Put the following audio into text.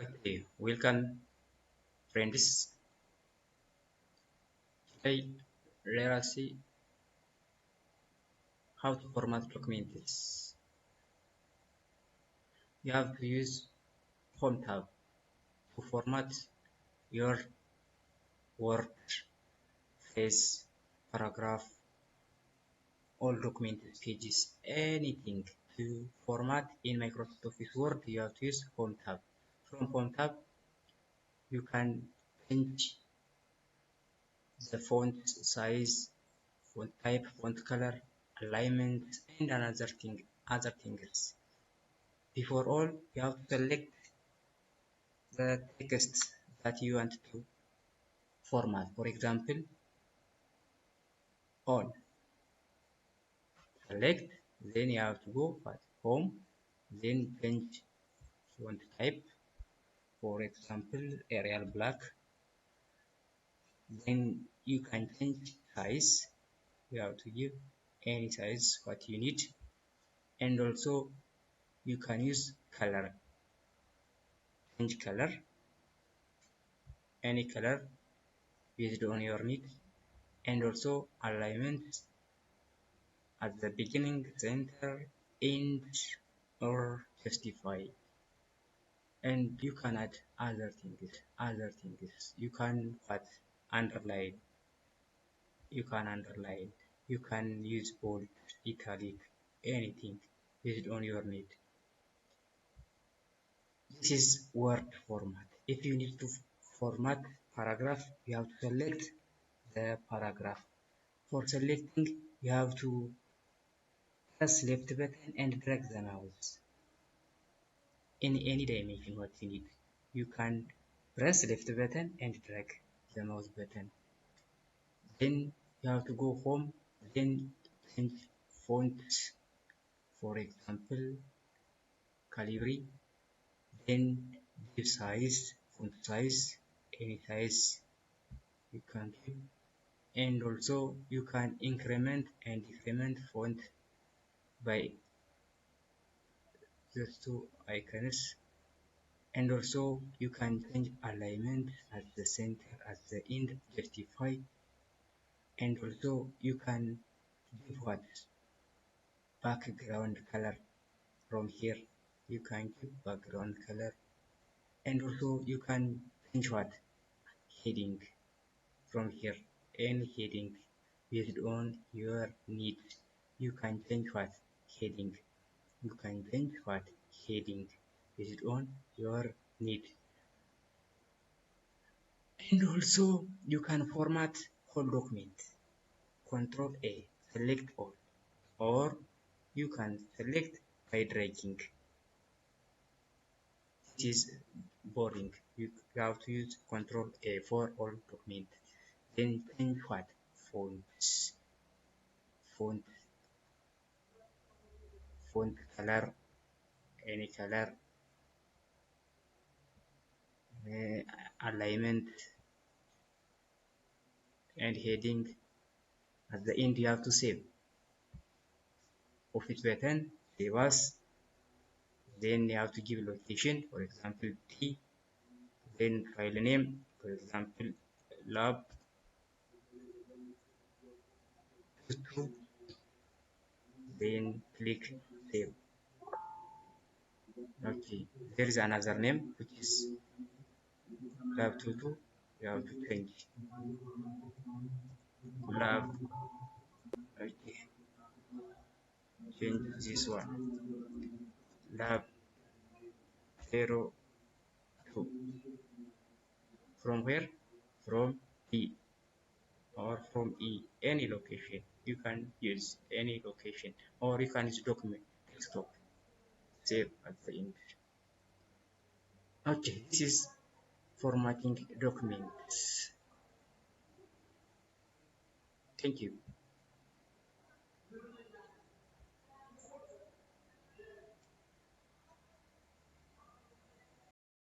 Okay, welcome friends. Today let us see how to format documents. You have to use Home tab to format your Word, phrase, paragraph, all document pages, anything to format in Microsoft Office Word. You have to use Home tab. From Home tab, you can change the font size, font type, font color, alignment, and other things. Before all, you have to select the text that you want to format. For example, all. Select, then you have to go at home, then change font type. For example, Arial Black. Then you can change size. You have to give any size what you need, and also you can use color. Change color, any color based on your need, and also alignment at the beginning, center, end, or justify. And you can add other things. You can what underline, you can use bold, italic, anything based on your need. This is Word format. If you need to format paragraph, you have to select the paragraph. For selecting, you have to press left button and drag the mouse in any dimension what you need. You can press left button and drag the mouse button. Then you have to go home, then change font, for example, Calibri, then give size, font size, any size you can give, and also you can increment and decrement font by those two icons, and also you can change alignment at the center, at the end, justify, and also you can give what background color from here. You can give background color, and also you can change what heading from here, any heading based on your need. You can change what heading, you can change what heading based on your need. And also you can format whole document. Control A, select all, or you can select by dragging. It is boring. You have to use Control A for all document. Then change what fonts, font, font color, any color, uh, alignment, and heading. At the end, you have to save. Office button, save as. Then you have to give location, for example, T. Then file name, for example, lab 2. Then click save. Okay, there is another name which is lab 22. You have to change lab. Okay, change this one. Lab 02. From where? From E or from E, any location. You can use any location, or you can use document desktop. Save at the end. Okay, this is formatting documents. Thank you.